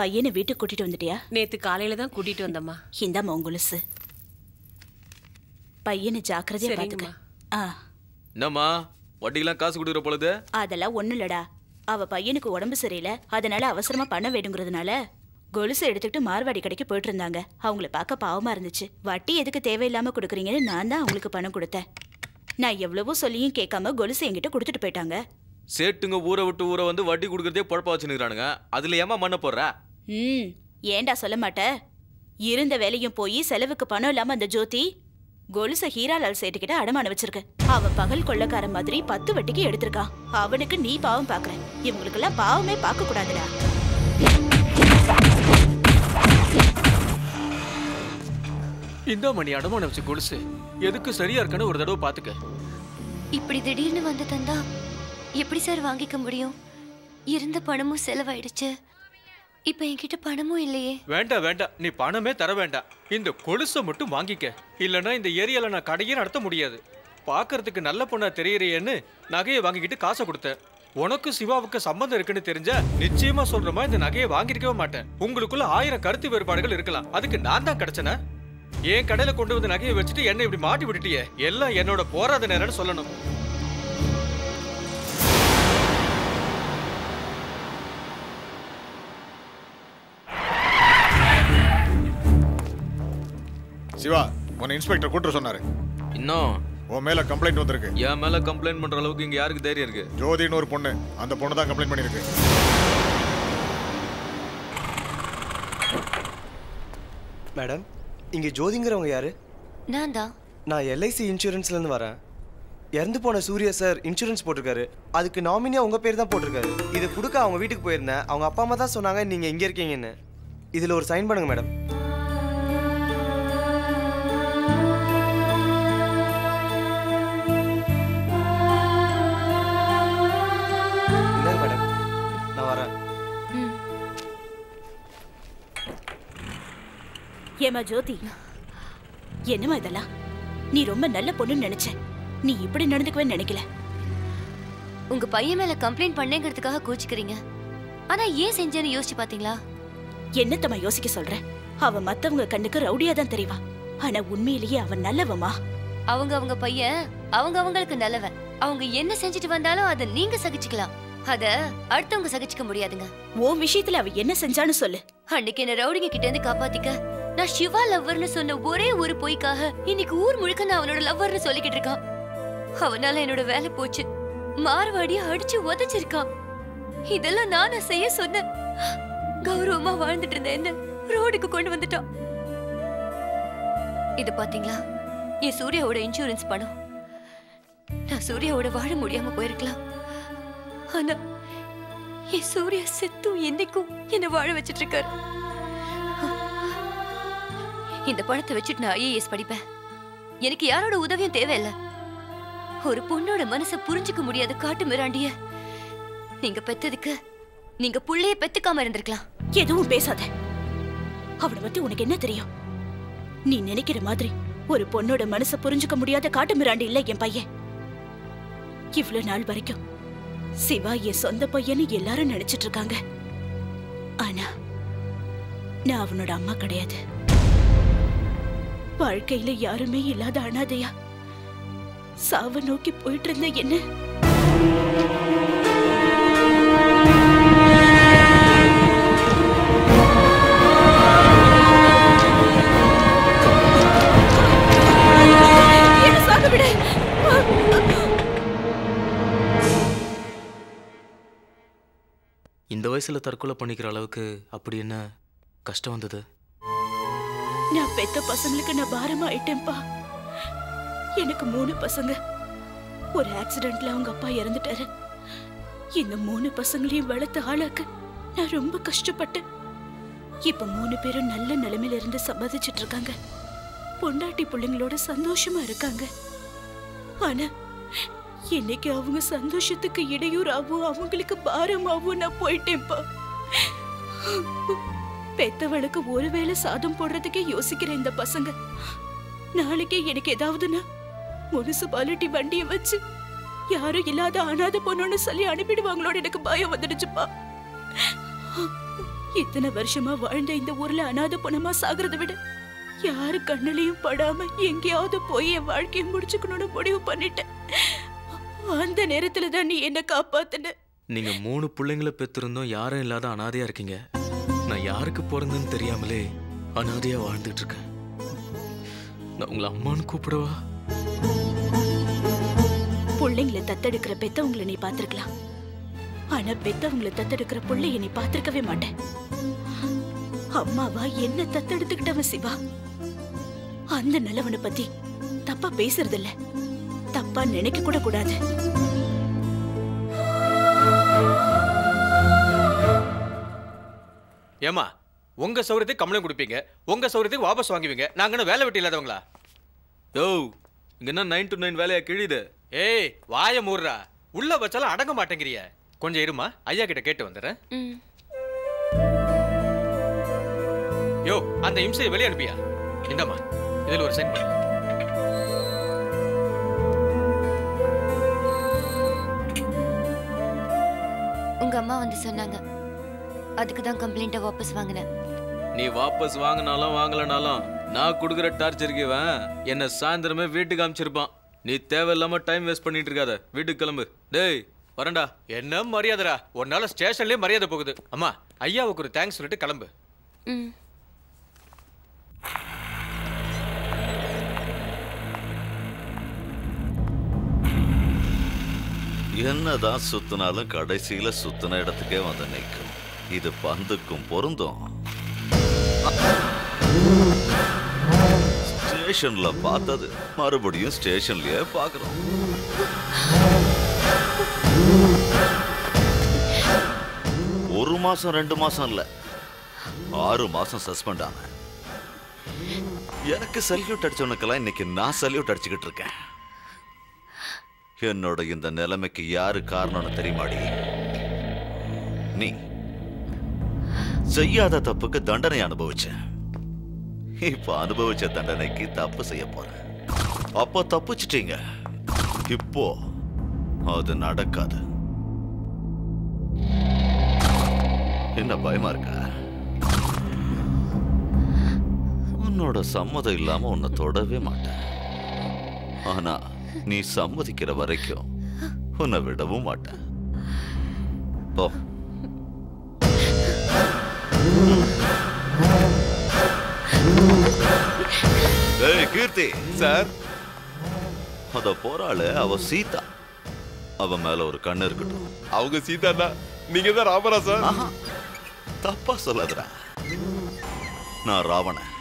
பையனை வீட்டுக்கு கூட்டிட்டு வந்துட்டியா? நேத்து காலையில தான் கூட்டிட்டு வந்தம்மா. இந்தாம்மா கொலுசு. பையனை ஜாக்கிரதையா பாத்துக்க. என்னம்மா வட்டிக்கெல்லாம் காசு கொடுக்குற பொழுது? அதெல்லாம் ஒண்ணு இல்லடா. அவ பையனுக்கு உடம்பு சரியில்லை, அதனால அவசரமா பணம் வேணுங்கிறதுனால கொலுசை எடுத்துக்கிட்டு மார்வாடி கடைக்கு போயிட்டு இருந்தாங்க. அவங்கள பார்க்க பாவமா இருந்துச்சு. வட்டி எதுக்கு தேவையில்லாம கொடுக்குறீங்கன்னு நான் தான் அவங்களுக்கு பணம் கொடுத்தேன். நான் எவ்வளவோ சொல்லியும் கேட்காம கொலுசை என்கிட்ட கொடுத்துட்டு போயிட்டாங்க. சேட்டுங்க ஊரை விட்டு ஊரை வந்து வட்டி கொடுக்கறதே பொழப்பா வச்சுக்கிறானுங்க. அதுல ஏமா மண்ண போடுற? ஏண்டா சொல்ல மாட்ட? இருந்த வேலையும் போய் செலவுக்கு பணம் இல்லாம அந்த ஜோதி கொலுசை ஹீராலால் சேட்டுக்கிட்ட அடமான வச்சிருக்க. அவ பகல் கொள்ளக்கார மாதிரி 10 வட்டிக்கு எடுத்திருக்கான். அவனுக்கு நீ பாவம் பாக்குற. இவங்களுக்கெல்லாம் பாவமே பார்க்க கூடாதுடா. இந்த மணி அடமான வச்சு கொலுசு எதுக்கு சரியா இருக்கான்னு ஒரு தடவை பாத்துக்க. இப்படி திடீர்னு வந்து தந்தா எப்படி சார் வாங்கிக்க முடியும்? இருந்த பணமும் செலவாயிடுச்சு. இப்ப என்கிட்ட பணமும் இல்லையே. வேண்டாம் வேண்டாம், நீ பணமே தர வேண்டாம். இந்த கொலுசை மட்டும் வாங்கிக்க. இல்லைன்னா இந்த ஏரியால நான் கடையே நடத்த முடியாது. பாக்குறதுக்கு நல்ல பொண்ணா தெரியறியேன்னு நகையை வாங்கிக்கிட்டு காசை கொடுத்தேன். உனக்கு சிவாவுக்கு சம்பந்தம் இருக்குன்னு தெரிஞ்சா நிச்சயமா சொல்றமா இந்த நகையை வாங்கிருக்கவே மாட்டேன். உங்களுக்குள்ள 1000 கருத்து வேறுபாடுகள் இருக்கலாம், அதுக்கு நான் தான் கிடைச்சனா? என் கடையில கொண்டு வந்து நகையை வச்சுட்டு என்ன இப்படி மாட்டி விட்டுட்டியே. எல்லாம் என்னோட போராத நேரம்னு சொல்லணும். சிவா, உன்னை இன்ஸ்பெக்டர் கூட்ட சொன்னாரு. இன்னும் உன் மேல கம்ப்ளைண்ட் வந்திருக்கு. என் மேல கம்ப்ளைண்ட் பண்ற அளவுக்கு இங்க யாருக்கு தைரியம் இருக்கு? ஜோதின்னு ஒரு பொண்ணு, அந்த பொண்ணு தான் கம்ப்ளைண்ட் பண்ணிருக்கு. மேடம், இங்க ஜோதிங்கிறவங்க யாரு? நான் தான். நான் எல்ஐசி இன்சூரன்ஸ்ல இருந்து வரேன். இறந்து போன சூர்யா சார் இன்சூரன்ஸ் போட்டிருக்காரு. அதுக்கு நாமினியா உங்க பேர் தான் போட்டிருக்காரு. இது கொடுக்க அவங்க வீட்டுக்கு போயிருந்தேன். அவங்க அப்பா அம்மா தான் சொன்னாங்க நீங்க இங்க இருக்கீங்கன்னு. இதுல ஒரு சைன் பண்ணுங்க மேடம். மேடம் நான் வரேன். ஏமா ஜோதி, என்னமா இதெல்லாம்? நீ ரொம்ப நல்ல பொண்ணுன்னு நினைச்ச. நீ இப்படி நடந்துக்கவே நினைக்கல. உங்க பையன் மேல கம்ப்ளைண்ட் பண்ணேங்கிறதுக்காக கோச்சிக்கிறீங்க. ஆனா ஏன் செஞ்சேன்னு யோசிச்சு பாத்தீங்களா? என்னத்தம்மா யோசிக்க சொல்ற? அவ மத்தவங்க கண்ணுக்கு ரவுடியா தான் தெரியவா. ஆனா உண்மையிலேயே அவன் நல்லவமா. அவங்க பையன் அவங்களுக்கு நல்லவன். அவங்க என்ன செஞ்சுட்டு வந்தாலும் அதை நீங்க சகிச்சுக்கலாம். அத அடுத்தவங்க சகிச்சுக்க முடியாதுங்க. உன் விஷயத்துல அவ என்ன செஞ்சான்னு சொல்லு. அன்னைக்கு என்ன ரவுடிங்க கிட்ட இருந்து காப்பாத்திக்க நான் சிவா லவ்வர்னு சொன்ன ஒரே ஒரு பொய்க்காக இன்னைக்கு ஊர் முழுக்க நான் அவனோட லவ்வர்னு சொல்லிக்கிட்டு இருக்கான். அவனால என்னோட வேலை போச்சு. மார்வாடிய அடிச்சு உதைச்சிருக்கான். இதெல்லாம் நானா செய்ய சொன்னேன். கௌரவமா வாழ்ந்துட்டு இருந்த என்ன ரோடுக்கு கொண்டு வந்துட்டான். இது பாத்தீங்களா, என் சூர்யாவோட இன்சூரன்ஸ் பணம். நான் சூர்யாவோட வாழ முடியாம போயிருக்கலாம். ஆனா என் சூர்யா செத்தும் என்னைக்கும் என்ன வாழ வச்சிட்டு இருக்காரு. இந்த பணத்தை வச்சுட்டு நான் ஐஏஎஸ் படிப்பேன். எனக்கு யாரோட உதவியும் தேவையில்லை. ஒரு பொண்ணோட மனசை புரிஞ்சுக்க முடியாத காட்டு மிராண்டிய நீங்க பெத்ததுக்கு நீங்க புள்ளைய பெத்துக்காம இருந்திருக்கலாம். எதுவும் பேசாத. அவளை பத்தி உனக்கு என்ன தெரியும்? நீ நினைக்கிற மாதிரி ஒரு பொண்ணோட மனசை புரிஞ்சுக்க முடியாத காட்டு மிராண்டி இல்ல என் பையன். இவ்வளவு நாள் வரைக்கும் சிவா என் சொந்த பையன்னு எல்லாரும் நினைச்சிட்டு இருக்காங்க. ஆனா நான் அவனோட அம்மா கிடையாது. வாழ்க்கையில யாருமே இல்லாத அனாதையா சாவ நோக்கி போயிட்டு இருந்த என்ன சாக விட. இந்த வயசுல தற்கொலை பண்ணிக்கிற அளவுக்கு அப்படி என்ன கஷ்டம் வந்தது? நான் பெத்த பசங்களுக்கு நான் பாரமா ஆயிட்டேன்பா. எனக்கு 3 பசங்க. ஒரு ஆக்சிடென்ட்ல அவங்க அப்பா இறந்துட்டாரு. இந்த 3 பசங்களையும் வளர்த்து ஆளாக்க நான் ரொம்ப கஷ்டப்பட்டேன். இப்ப 3 பேரும் நல்ல நிலைமையில இருந்து சம்பாதிச்சிட்டு இருக்காங்க. பொண்டாட்டி பிள்ளைங்களோட சந்தோஷமா இருக்காங்க. ஆனா இன்னைக்கு அவங்க சந்தோஷத்துக்கு இடையூறாவும் அவங்களுக்கு பாரமாவும் நான் போயிட்டேன்பா. பெத்தவளுக்கு ஒருவேளை சாதம் போடுறதுக்கே யோசிக்கிற இந்த பசங்க நாளைக்கே எனக்கு ஏதாவதுன்னா முனிசிபாலிட்டி வண்டியை வச்சு யாரும் இல்லாத அனாதை பொண்ணுன்னு சொல்லி அனுப்பிடுவாங்களோட எனக்கு பயம் வந்துடுச்சுப்பா. இத்தனை வருஷமா வாழ்ந்த இந்த ஊர்ல அனாதை பணமா சாகிறத விட யாரு கண்ணுலயும் படாம எங்கேயாவது போய் என் வாழ்க்கையை முடிச்சுக்கணும்னு முடிவு பண்ணிட்டேன். அந்த நேரத்துல தான் நீ என்ன காப்பாத்துன. நீங்க 3 பிள்ளைங்களை பெற்றிருந்தோம், யாரும் இல்லாத அனாதையா இருக்கீங்க. நான் யாருக்கு பிறந்தேன்னு தெரியாமலே அனாதையா வாழ்ந்துட்டு இருக்கேன். நான் உங்களை அம்மான்னு கூப்பிடவா? பிள்ளைங்களை தத்தெடுக்கிற பெத்தவங்களை நீ பாத்திருக்கலாம், ஆனா பெத்தவங்களை தத்தெடுக்கிற பிள்ளைய நீ பாத்திருக்கவே மாட்டேன். அம்மாவா என்ன தத்தெடுத்துக்கிட்டவன் சிவா. அந்த நல்லவனை பத்தி தப்பா பேசுறது இல்ல, தப்பா நினைக்க கூட கூடாது. ஏமா, உங்க சௌரியத்துக்கு கம்ப்ளைண்ட் கொடுப்பீங்க, உங்க சௌரியத்துக்கு வாபஸ் வாங்குவீங்க. நாங்க என்ன வேலை வெட்டி இல்லாதவங்களா? யோ, இங்க என்ன 9 to 9 வேலையா கிழியுது? ஏய், வாய மூடுறா. உள்ள வச்சாலும் அடங்க மாட்டேங்கிறிய. கொஞ்சம் இருமா, ஐயா கிட்ட கேட்டு வந்துடுறேன். யோ, அந்த இம்சையை வெளியே அனுப்பியா? இந்தம்மா, இதுல ஒரு சைன் பண்ணு. உங்க அம்மா வந்து சொன்னாங்க, அதுக்கு தான் கம்ப்ளைண்ட்டை வாபஸ் வாங்கினேன். நீ வாபஸ் வாங்கினாலும் வாங்கலனாலும் நான் கொடுக்குற டார்ச்சருக்கு என்ன சாயந்தரமே வீட்டுக்கு அனுப்பிச்சிருப்பான். நீ தேவையில்லாம டைம் வேஸ்ட் பண்ணிட்டு இருக்காத, வீட்டுக்கு கிளம்பு. டேய் வரண்டா. என்ன மரியாதைடா, உன்னால ஸ்டேஷன்லயே மரியாதை போகுது. அம்மா, ஐயாவுக்கு ஒரு தேங்க்ஸ் சொல்லிட்டு கிளம்பு. என்னதான் சுத்தினாலும் கடைசியில சுத்தின இடத்துக்கே வந்து நிற்கும். இது பந்துக்கும் பொருந்தும். ஸ்டேஷன்ல பார்த்தது மறுபடியும் ஸ்டேஷன்லயே பார்க்கிறோம். ஒரு மாசம் 2 மாசம் இல்ல, 6 மாசம் சஸ்பெண்ட் ஆன. எனக்கு சல்யூட் அடிச்சவனுக்கெல்லாம் இன்னைக்கு நான் சல்யூட் அடிச்சுக்கிட்டு இருக்கேன். என்னோட இந்த நிலைமைக்கு யாரு காரணம்னு தெரியுமாடி? நீ செய்யாத தப்புக்கு தண்டனை அனுபவிச்ச. இப்ப அனுபவிச்ச தண்டனைக்கு தப்பு செய்ய போற. அப்ப தப்பிச்சிட்டீங்க, இப்போ அது நடக்காது. என்ன பயமா இருக்கா? உன்னோட சம்மதம் இல்லாம உன்னை தொடவே மாட்டேன். ஆனா நீ சம்மதிக்கிற வரைக்கும் உன்னை விடவும் மாட்டேன். போ. ஏய் கீர்த்தி சார், அத போறாள அவ சீதா. அவ மேல ஒரு கண்ணு இருக்கட்டும். அவங்க சீதா தான், நீங்க தான் ராமரா சார். தப்பா சொல்லாதடா, நான் ராவணன்.